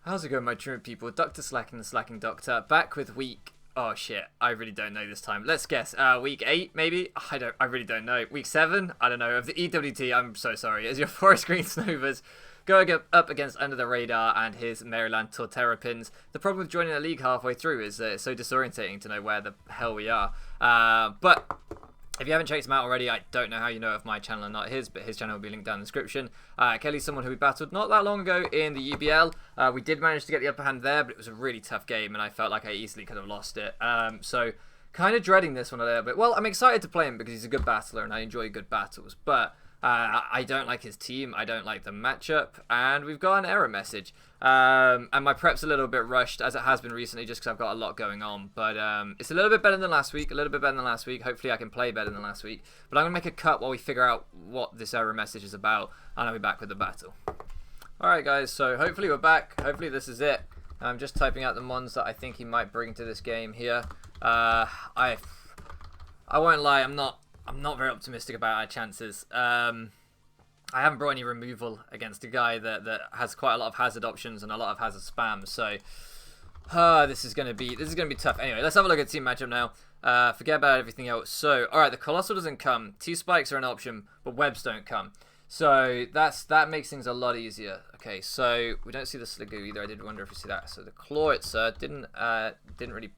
How's it going, my truant people? Dr. Slacking, the Slacking Doctor, back with week... Oh shit, I really don't know this time. Let's guess. Week 8, maybe? I really don't know. Week 7? I don't know. Of the EWT, I'm so sorry. As your Forest Green Snovers going up against Under the Radar and his Maryland Torterrapins. The problem with joining a league halfway through is it's so disorientating to know where the hell we are. But if you haven't checked him out already, I don't know how you know of my channel and not his, but his channel will be linked down in the description. Kelly's someone who we battled not that long ago in the UBL. We did manage to get the upper hand there, but it was a really tough game, and I felt like I easily could have lost it. So, kind of dreading this one a little bit. Well, I'm excited to play him because he's a good battler, and I enjoy good battles, but I don't like his team, I don't like the matchup, and we've got an error message. And my prep's a little bit rushed, as it has been recently, just because I've got a lot going on. But it's a little bit better than last week, Hopefully I can play better than last week. But I'm going to make a cut while we figure out what this error message is about, and I'll be back with the battle. Alright guys, so hopefully we're back. Hopefully this is it. I'm just typing out the mons that I think he might bring to this game here. I won't lie, I'm not very optimistic about our chances. I haven't brought any removal against a guy that has quite a lot of hazard options and a lot of hazard spam. So this is gonna be tough. Anyway, let's have a look at team matchup now. Forget about everything else. So all right, the Colossal doesn't come. T-spikes are an option, but webs don't come. So that makes things a lot easier. Okay, so we don't see the Sligoo either. I did wonder if we see that. So the Clawitzer didn't really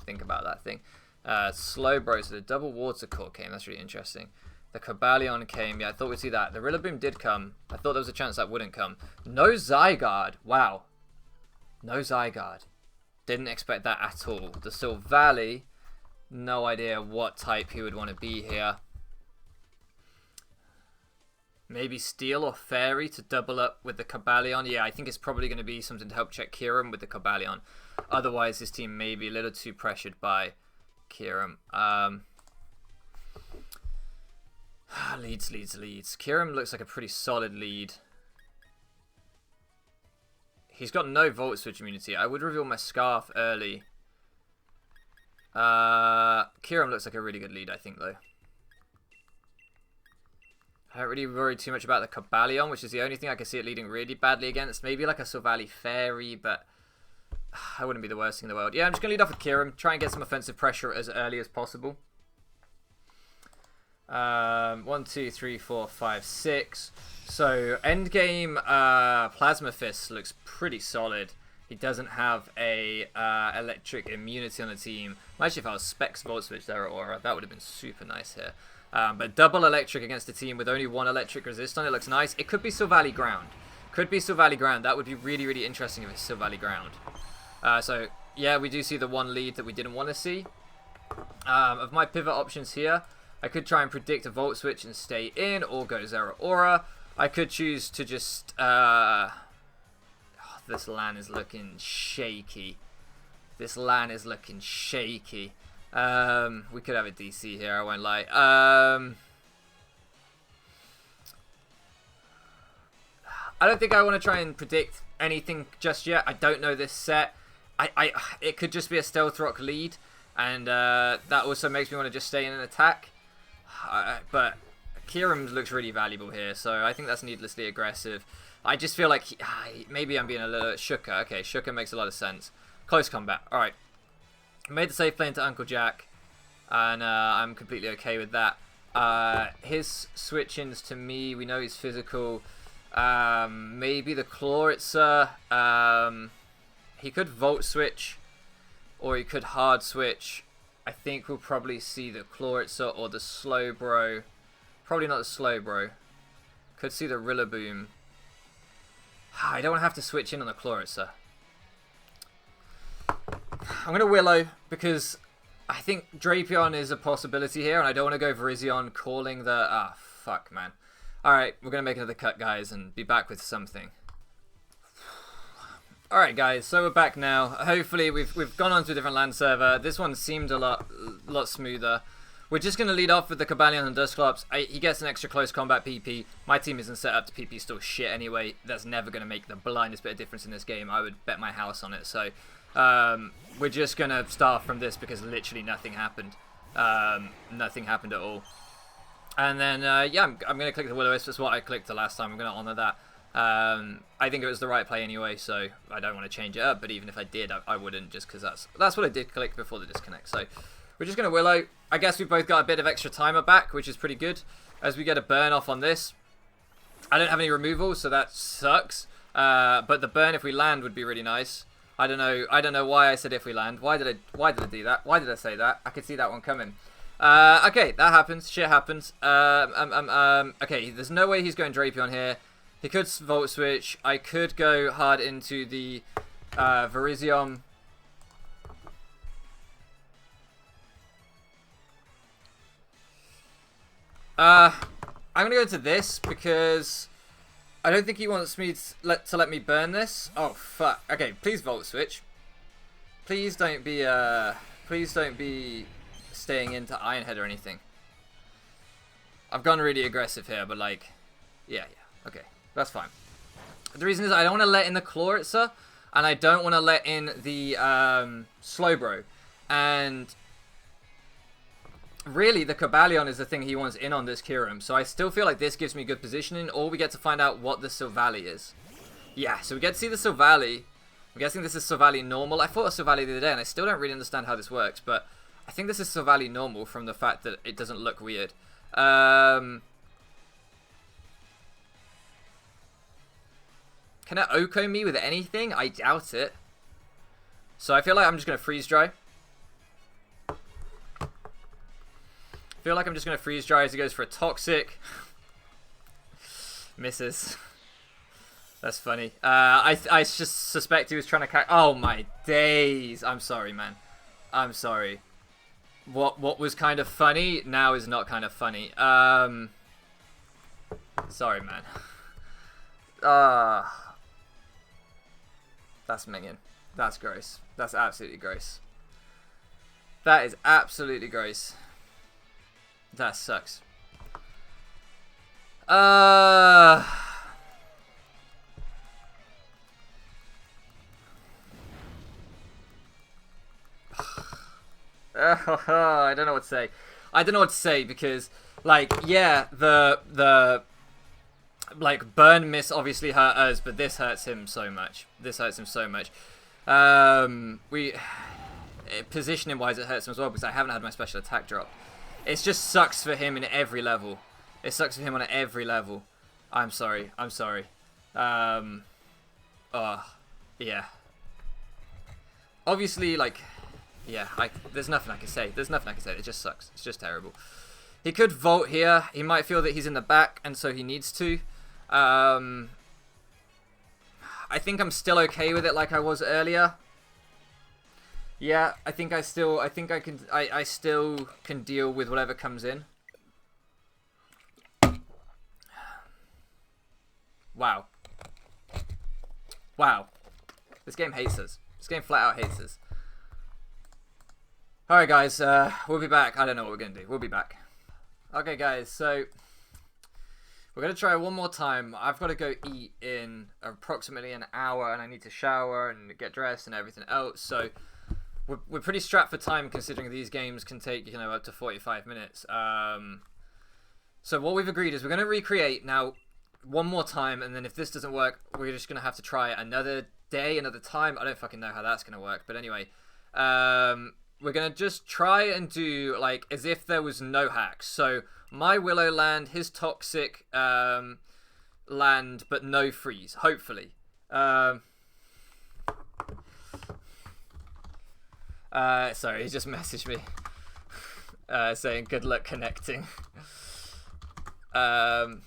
think about that thing. Slowbro, so the double water core came. That's really interesting. The Cobalion came. Yeah, I thought we'd see that. The Rillaboom did come. I thought there was a chance that wouldn't come. No Zygarde. Wow. No Zygarde. Didn't expect that at all. The Silvally. No idea what type he would want to be here. Maybe Steel or Fairy to double up with the Cobalion. Yeah, I think it's probably going to be something to help check Kieran with the Cobalion. Otherwise, his team may be a little too pressured by Kieran. Leads. Kieran looks like a pretty solid lead. He's got no Volt Switch immunity. I would reveal my Scarf early. Kieran looks like a really good lead, I think, though. I don't really worry too much about the Cobalion, which is the only thing I can see it leading really badly against. Maybe like a Silvally Fairy, but that wouldn't be the worst thing in the world. Yeah, I'm just going to lead off with Kieran. Try and get some offensive pressure as early as possible. 1, 2, 3, 4, 5, 6. So endgame Plasma Fist looks pretty solid. He doesn't have a electric immunity on the team. Actually, if I was Specs Volt Switch there at Aura, that would have been super nice here. But double electric against a team with only one electric resist on it looks nice. It could be Silvally Ground. That would be really, really interesting if it's Silvally Ground. So yeah, we do see the one lead that we didn't want to see. Of my pivot options here, I could try and predict a Volt Switch and stay in, or go Zera Aura. I could choose to just... this LAN is looking shaky. We could have a DC here, I won't lie. I don't think I want to try and predict anything just yet. I don't know this set. It could just be a Stealth Rock lead, and that also makes me want to just stay in an attack. But Kieran looks really valuable here, so I think that's needlessly aggressive. I just feel like maybe I'm being a little Shooker. Okay, Shooker makes a lot of sense. Close combat. All right. Made the safe play into Uncle Jack, and I'm completely okay with that. His switch-ins to me, we know he's physical. Maybe the Clawitzer. He could Volt Switch, or he could Hard Switch. I think we'll probably see the Clawitzer or the Slowbro. Probably not the Slowbro. Could see the Rillaboom. I don't want to have to switch in on the Clawitzer. I'm going to Willow because I think Drapion is a possibility here, and I don't want to go Virizion calling the... fuck, man. Alright, we're going to make another cut, guys, and be back with something. Alright, guys, so we're back now. Hopefully, we've gone on to a different LAN server. This one seemed a lot smoother. We're just going to lead off with the Cobalion and Dusclops. He gets an extra close combat PP. My team isn't set up to PP still shit anyway. That's never going to make the blindest bit of difference in this game. I would bet my house on it. So we're just going to start from this because literally nothing happened. Nothing happened at all. And then, yeah, I'm going to click the Will-O-Wisp. That's what I clicked the last time. I'm going to honor that. I think it was the right play anyway, so I don't want to change it up, but even if I did, I wouldn't, just because that's what I did click before the disconnect. So we're just going to Willow. I guess we've both got a bit of extra timer back, which is pretty good, as we get a burn off on this. I don't have any removal, so that sucks, but the burn if we land would be really nice. I don't know why I said if we land. Why did I do that? Why did I say that? I could see that one coming. Okay, that happens. Shit happens. Okay, there's no way he's going Drapey on here. He could Volt Switch. I could go hard into the Virizion. I'm going to go into this because I don't think he wants me to let me burn this. Oh, fuck. Okay, please Volt Switch. Please don't be staying into Iron Head or anything. I've gone really aggressive here, but like, yeah, okay. That's fine. The reason is I don't want to let in the Chloritzer, and I don't want to let in the Slowbro. And really, the Cobalion is the thing he wants in on this Kyurem. So I still feel like this gives me good positioning, or we get to find out what the Silvally is. Yeah, so we get to see the Silvally. I'm guessing this is Silvally normal. I thought of Silvally the other day, and I still don't really understand how this works, but I think this is Silvally normal from the fact that it doesn't look weird. Can it Oko me with anything? I doubt it. So I feel like I'm just going to freeze dry. As he goes for a Toxic. Misses. That's funny. I just suspect he was trying to catch... Oh my days. I'm sorry, man. I'm sorry. What was kind of funny now is not kind of funny. Sorry, man. That's minging. That's gross. That's absolutely gross. That is absolutely gross. That sucks. I don't know what to say. I don't know what to say because, like, yeah, the like burn miss obviously hurt us, but this hurts him so much. Positioning wise, it hurts him as well because I haven't had my special attack drop. It just sucks for him in every level. It sucks for him on every level. I'm sorry. Oh, yeah. Obviously, like, yeah, there's nothing I can say. It just sucks. It's just terrible. He could Volt here. He might feel that he's in the back, and so he needs to. I think I'm still okay with it like I was earlier. Yeah, I still can deal with whatever comes in. Wow. This game hates us. This game flat out hates us. Alright guys, we'll be back. I don't know what we're going to do. We'll be back. Okay guys, so we're going to try one more time. I've got to go eat in approximately an hour, and I need to shower and get dressed and everything else. So we're pretty strapped for time considering these games can take, you know, up to 45 minutes. So what we've agreed is we're going to recreate now one more time, and then if this doesn't work, we're just going to have to try another day, another time. I don't fucking know how that's going to work, but anyway. We're going to just try and do, like, as if there was no hacks. So, my Willow land, his Toxic land, but no freeze, hopefully. Sorry, he just messaged me saying good luck connecting. Okay,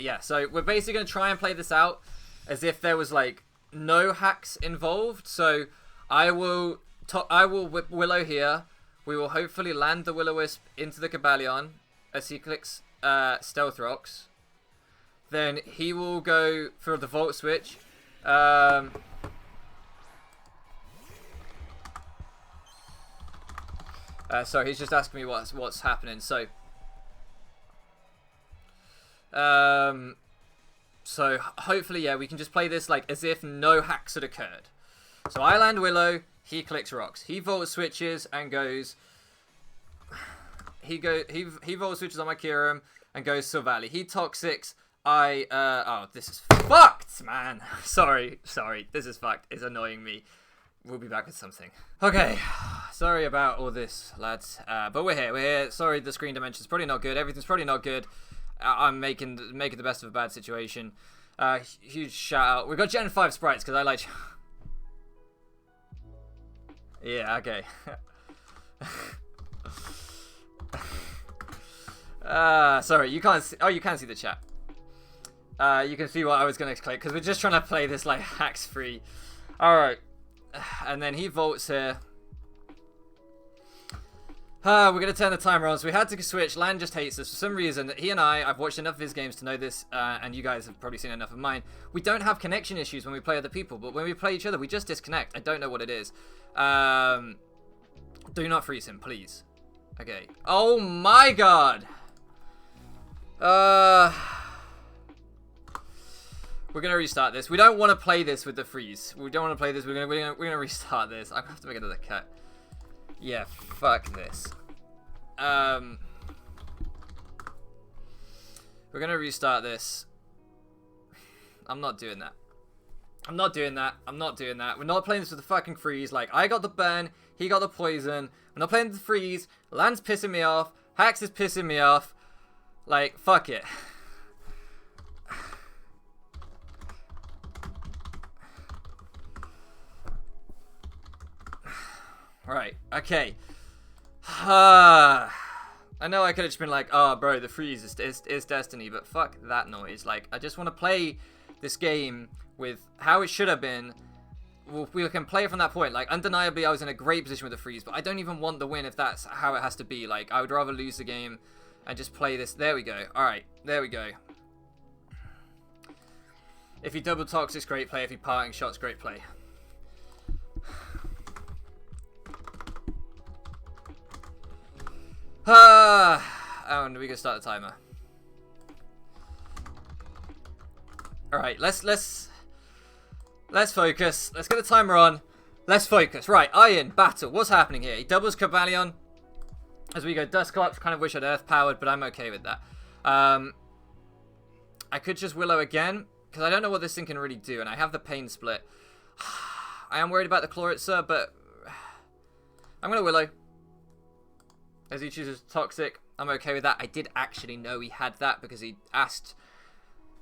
yeah, so we're basically going to try and play this out as if there was, like, no hacks involved. So, I will whip Willow here. We will hopefully land the Will-O-Wisp into the Cobalion as he clicks Stealth Rocks. Then he will go for the Volt Switch. Sorry, he's just asking me what's happening. So, so hopefully, yeah, we can just play this like as if no hacks had occurred. So I land Willow. He clicks rocks. He Volt Switches and goes. He Volt Switches on my Kyurem and goes Silvally. He Toxics. Oh, this is fucked, man. Sorry. This is fucked. It's annoying me. We'll be back with something. Okay. Sorry about all this, lads. But we're here. Sorry, the screen dimension's probably not good. Everything's probably not good. I'm making the best of a bad situation. Huge shout out. We've got Gen 5 sprites because I like... Yeah, okay. Sorry, you can't see... Oh, you can see the chat. You can see what I was going to click because we're just trying to play this like hacks free. Alright. And then he vaults here. We're going to turn the timer on, so we had to switch. LAN just hates us for some reason. He and I've watched enough of his games to know this, and you guys have probably seen enough of mine. We don't have connection issues when we play other people, but when we play each other, we just disconnect. I don't know what it is. Do not freeze him, please. Okay. Oh my god! We're gonna restart this. We don't want to play this with the freeze. We don't want to play this. We're gonna restart this. I'm gonna have to make another cut. Yeah, fuck this. We're gonna restart this. I'm not doing that. I'm not doing that. We're not playing this with the fucking freeze. Like, I got the burn, he got the poison. We're not playing with the freeze. LAN's pissing me off. Hacks is pissing me off. Like, fuck it. Right, okay. I know I could have just been like, oh, bro, the freeze is destiny, but fuck that noise. Like, I just want to play this game with how it should have been. We can play it from that point. Like, undeniably, I was in a great position with the freeze, but I don't even want the win if that's how it has to be. Like, I would rather lose the game and just play this. There we go. All right, there we go. If he double toxics, great play. If he parting shots, great play. And we can start the timer. All right, let's focus. Let's get the timer on. Let's focus. Right, Iron battle. What's happening here? He doubles Cabalion as we go. Dusclops. Kind of wish I'd earth powered, but I'm okay with that. I could just Willow again because I don't know what this thing can really do, and I have the pain split. I am worried about the Chloritzer, but I'm gonna Willow. As he chooses Toxic, I'm okay with that. I did actually know he had that because he asked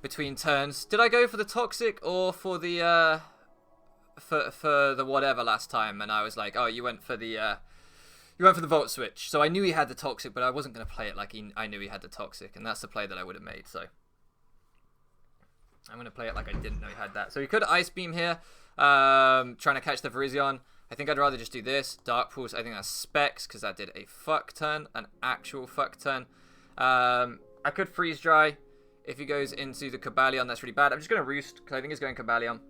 between turns. Did I go for the Toxic or for the for the whatever last time? And I was like, oh, you went for the Volt Switch. So I knew he had the Toxic, but I wasn't going to play it like I knew he had the Toxic, and that's the play that I would have made. So I'm going to play it like I didn't know he had that. So he could Ice Beam here, trying to catch the Virizion. I think I'd rather just do this. Dark Pulse, I think that's Specs, because that did a fuck turn. An actual fuck turn. I could Freeze Dry. If he goes into the Cabalion, that's really bad. I'm just going to Roost, because I think he's going Cabalion.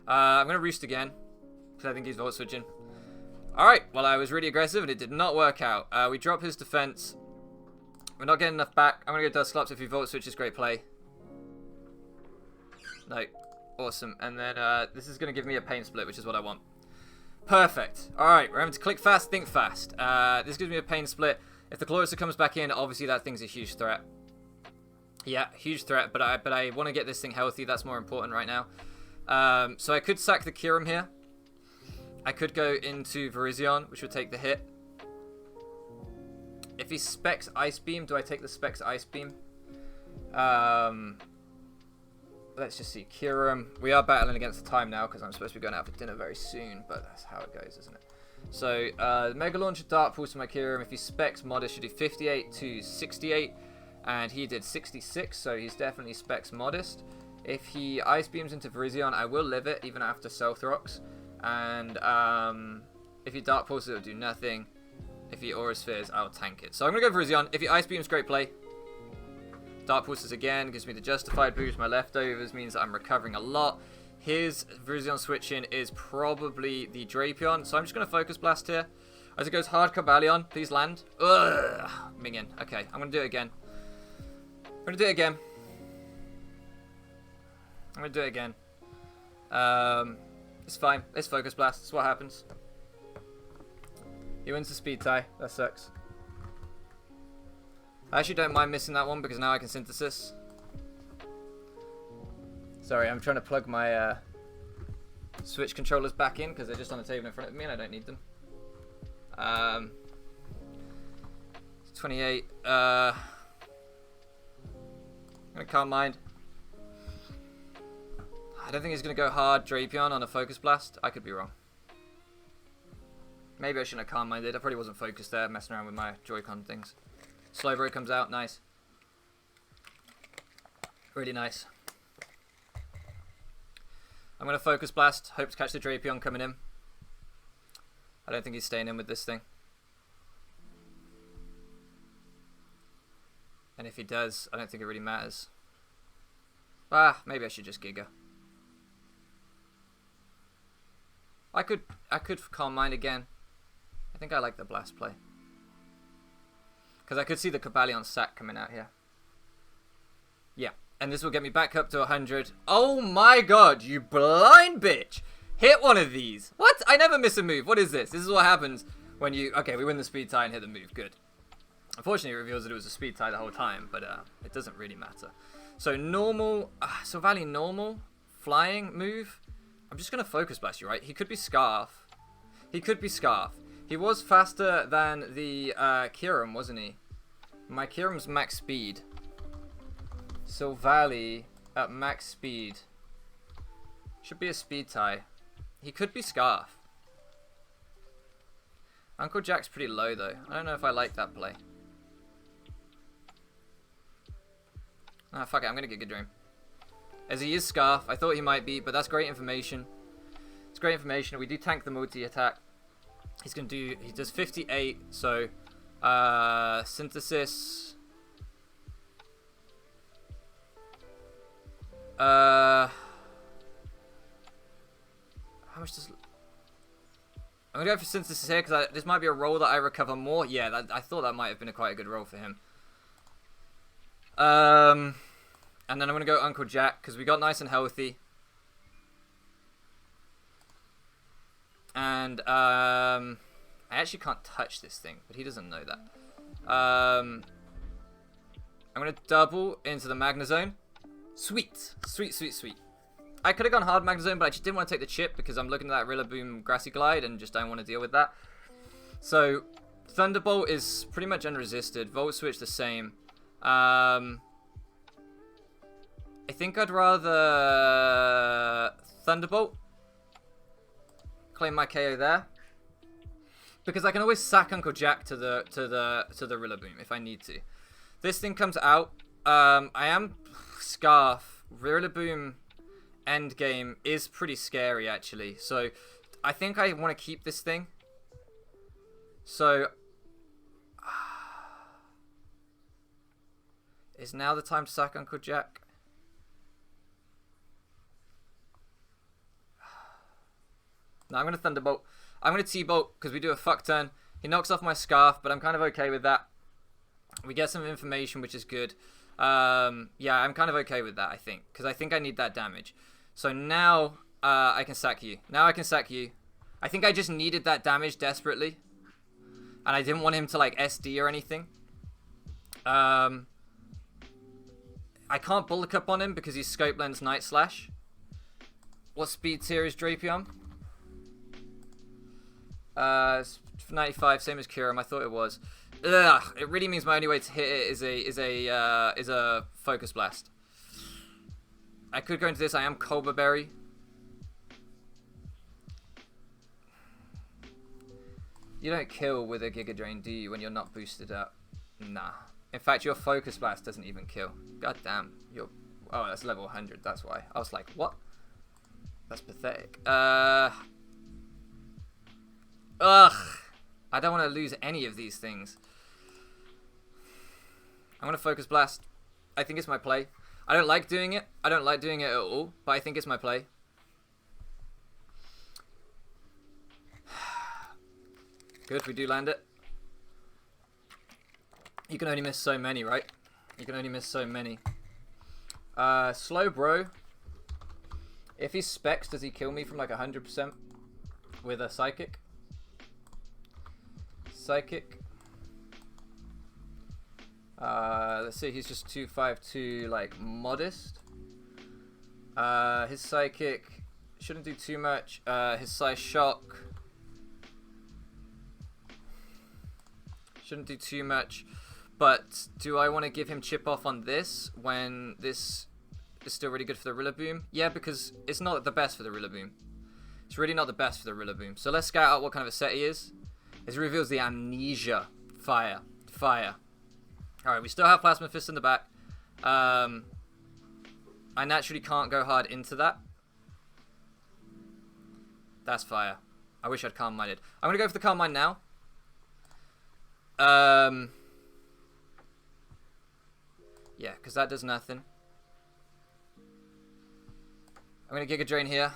I'm going to Roost again, because I think he's Volt Switching. Alright, well, I was really aggressive, and it did not work out. We drop his defense. We're not getting enough back. I'm going to go Dusclops if he Volt Switches. Great play. No. Awesome. And then this is going to give me a pain split, which is what I want. Perfect. Alright, remember to click fast, think fast. This gives me a pain split. If the Chloritzer comes back in, obviously that thing's a huge threat. Yeah, huge threat, but I want to get this thing healthy. That's more important right now. So I could sack the Kyurem here. I could go into Virizion, which would take the hit. If he specs Ice Beam, do I take the specs Ice Beam? Let's just see. Kyurem. We are battling against the time now because I'm supposed to be going out for dinner very soon, but that's how it goes, isn't it? So, Mega Launcher Dark Pulse for my Kyurem. If he specs Modest, should do 58 to 68, and he did 66, so he's definitely specs Modest. If he Ice Beams into Virizion, I will live it, even after Stealth Rocks. And if he Dark Pulse, it'll do nothing. If he Aura Spheres, I'll tank it. So I'm going to go Virizion. If he Ice Beams, great play. Dark Pulses again, gives me the Justified boost. My leftovers means that I'm recovering a lot. His Virizion switching is probably the Drapion, so I'm just going to Focus Blast here. As it goes hard Cabalion, please land. Ugh, Minion. Okay, I'm going to do it again. It's fine. It's Focus Blast. That's what happens. He wins the speed tie. That sucks. I actually don't mind missing that one because now I can synthesis. Sorry, I'm trying to plug my Switch controllers back in because they're just on the table in front of me and I don't need them. 28. I can't mind. I don't think he's going to go hard Drapion on a Focus Blast. I could be wrong. Maybe I shouldn't have calm minded. I probably wasn't focused there, messing around with my Joy-Con things. Slowbro comes out. Nice. Really nice. I'm going to Focus Blast. Hope to catch the Drapion coming in. I don't think he's staying in with this thing. And if he does, I don't think it really matters. Ah, maybe I should just Giga. I could Calm Mind again. I think I like the Blast play. Because I could see the Cobalion sack coming out here. Yeah. And this will get me back up to 100. Oh my god, you blind bitch! Hit one of these. What? I never miss a move. What is this? This is what happens when you... Okay, we win the speed tie and hit the move. Good. Unfortunately, it reveals that it was a speed tie the whole time, but it doesn't really matter. So normal... so Valley normal. Flying move. I'm just going to Focus Blast you, right? He could be Scarf. He could be Scarf. He was faster than the Kyurem, wasn't he? My Kyurem's max speed. So Valley at max speed. Should be a speed tie. He could be Scarf. Uncle Jack's pretty low though. I don't know if I like that play. Ah, fuck it. I'm going to Giga Dream. As he is Scarf. I thought he might be, but that's great information. It's great information. We do tank the multi-attack. He's going to do... He does 58. So, Synthesis... How much does... I'm going to go for Synthesis here because this might be a roll that I recover more. Yeah, I thought that might have been quite a good roll for him. And then I'm going to go Uncle Jack because we got nice and healthy. And I actually can't touch this thing, but he doesn't know that. I'm going to double into the Magnezone. Sweet. Sweet, sweet, sweet. I could have gone hard Magnezone, but I just didn't want to take the chip because I'm looking at that Rillaboom Grassy Glide and just don't want to deal with that. So, Thunderbolt is pretty much unresisted. Volt Switch the same. I think I'd rather Thunderbolt. Claim my KO there. Because I can always sack Uncle Jack to the Rillaboom if I need to. This thing comes out. I am Scarf. Rillaboom endgame is pretty scary actually. So I think I want to keep this thing. So is now the time to sack Uncle Jack? No, I'm going to Thunderbolt. I'm going to T-Bolt because we do a fuck turn. He knocks off my Scarf, but I'm kind of okay with that. We get some information, which is good. Yeah, I'm kind of okay with that, I think. Because I think I need that damage. So now I can sack you. Now I can sack you. I think I just needed that damage desperately. And I didn't want him to, like, SD or anything. I can't Bullet Up on him because he's Scope Lens Night Slash. What speed tier is Drapion? 95, same as Kyurem. I thought it was. Ugh, it really means my only way to hit it is a Focus Blast. I could go into this. I am Colbur Berry. You don't kill with a Giga Drain, do you, when you're not boosted up? Nah. In fact, your Focus Blast doesn't even kill. God damn. You're... Oh, that's level 100. That's why. I was like, what? That's pathetic. Ugh. I don't want to lose any of these things. I'm going to Focus Blast. I think it's my play. I don't like doing it. I don't like doing it at all, but I think it's my play. Good, we do land it. You can only miss so many, right? You can only miss so many. Slowbro. If he specs, does he kill me from like 100% with a Psychic? Psychic. Let's see, he's just 252, like, modest. His psychic shouldn't do too much. His size shock shouldn't do too much. But do I want to give him chip off on this when this is still really good for the Rillaboom? Yeah, because it's not the best for the Rillaboom. It's really not the best for the Rillaboom. So let's scout out what kind of a set he is. It reveals the Amnesia. Fire. Fire. Alright, we still have Plasma Fist in the back. I naturally can't go hard into that. That's fire. I wish I'd Calm Minded. I'm going to go for the Calm Mind now. Yeah, because that does nothing. I'm going to Giga Drain here.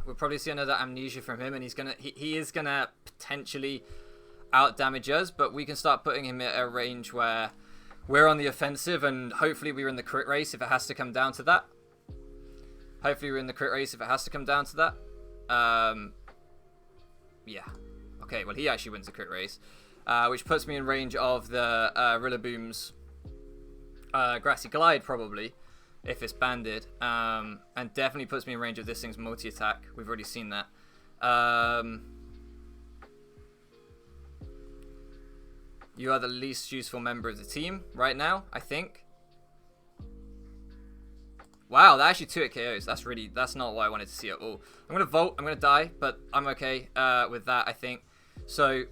We'll probably see another Amnesia from him, and he is gonna potentially out damage us, but we can start putting him at a range where we're on the offensive, and hopefully we're in the crit race if it has to come down to that. Hopefully we're in the crit race if it has to come down to that. Yeah. Okay, well he actually wins the crit race, which puts me in range of the Rillaboom's Grassy Glide probably, if it's banded, and definitely puts me in range of this thing's multi-attack. We've already seen that. You are the least useful member of the team right now, I think. Wow, that actually 2-hit KOs. That's not what I wanted to see at all. I'm going to Volt, I'm going to die, but I'm okay with that, I think. So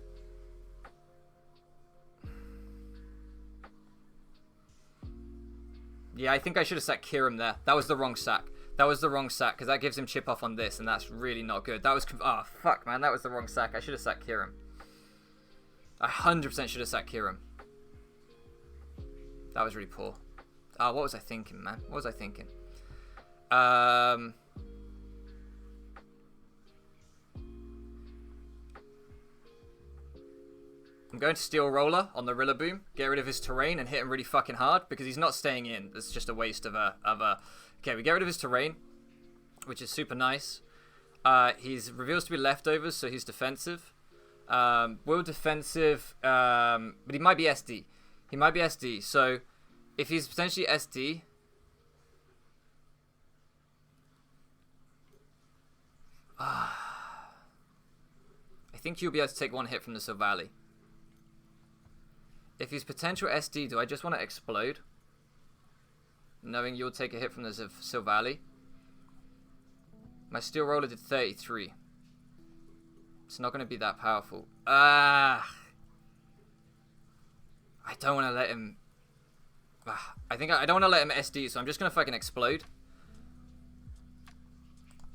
yeah, I think I should have sacked Kirim there. That was the wrong sack. That was the wrong sack, because that gives him chip off on this, and that's really not good. That was... Oh, fuck, man. That was the wrong sack. I should have sacked Kirim. I 100% should have sacked Kirim. That was really poor. Oh, what was I thinking, man? What was I thinking? I'm going to Steel Roller on the Rillaboom, get rid of his terrain and hit him really fucking hard because he's not staying in. It's just a waste of a... Okay, we get rid of his terrain, which is super nice. He's reveals to be leftovers, so he's defensive. Will defensive, but he might be SD. He might be SD, so if he's potentially SD... I think you'll be able to take one hit from the Silvally. If he's potential SD, do I just want to explode? Knowing you'll take a hit from the Silvally. My Steel Roller did 33. It's not going to be that powerful. I don't want to let him... I think I don't want to let him SD, so I'm just going to fucking explode.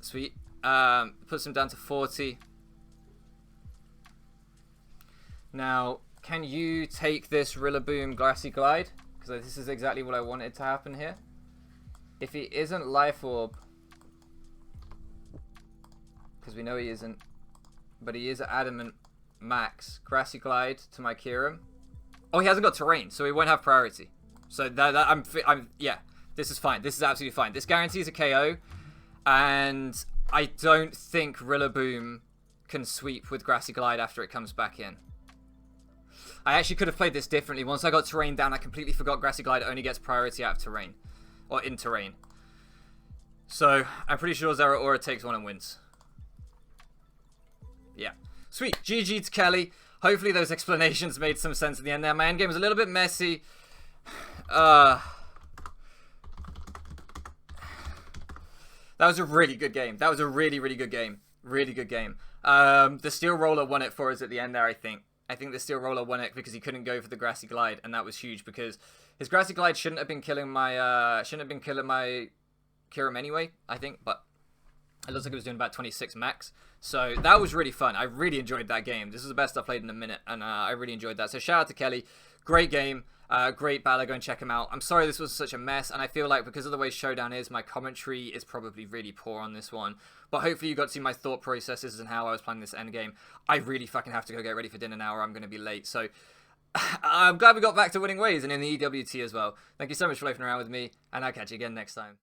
Sweet. Puts him down to 40. Now... Can you take this Rillaboom Grassy Glide? Because this is exactly what I wanted to happen here. If he isn't Life Orb, because we know he isn't, but he is Adamant Max, Grassy Glide to my Kirim. Oh, he hasn't got terrain, so he won't have priority. So yeah, this is fine. This is absolutely fine. This guarantees a KO, and I don't think Rillaboom can sweep with Grassy Glide after it comes back in. I actually could have played this differently. Once I got terrain down, I completely forgot Grassy Glide only gets priority out of terrain. Or in terrain. So, I'm pretty sure Zeraora takes one and wins. Yeah. Sweet. GG to Kelly. Hopefully those explanations made some sense at the end there. My endgame was a little bit messy. That was a really good game. That was a really, really good game. Really good game. The Steel Roller won it for us at the end there, I think. I think the Steel Roller won it because he couldn't go for the Grassy Glide, and that was huge because his Grassy Glide shouldn't have been killing my Kirim anyway, I think, but it looks like it was doing about 26 max. So that was really fun. I really enjoyed that game. This is the best I've played in a minute, and I really enjoyed that. So shout out to Kelly. Great game. Great battle. Go and check him out. I'm sorry this was such a mess, and I feel like because of the way Showdown is, my commentary is probably really poor on this one. But hopefully you got to see my thought processes and how I was playing this endgame. I really fucking have to go get ready for dinner now or I'm going to be late. So I'm glad we got back to winning ways and in the EWT as well. Thank you so much for loafing around with me, and I'll catch you again next time.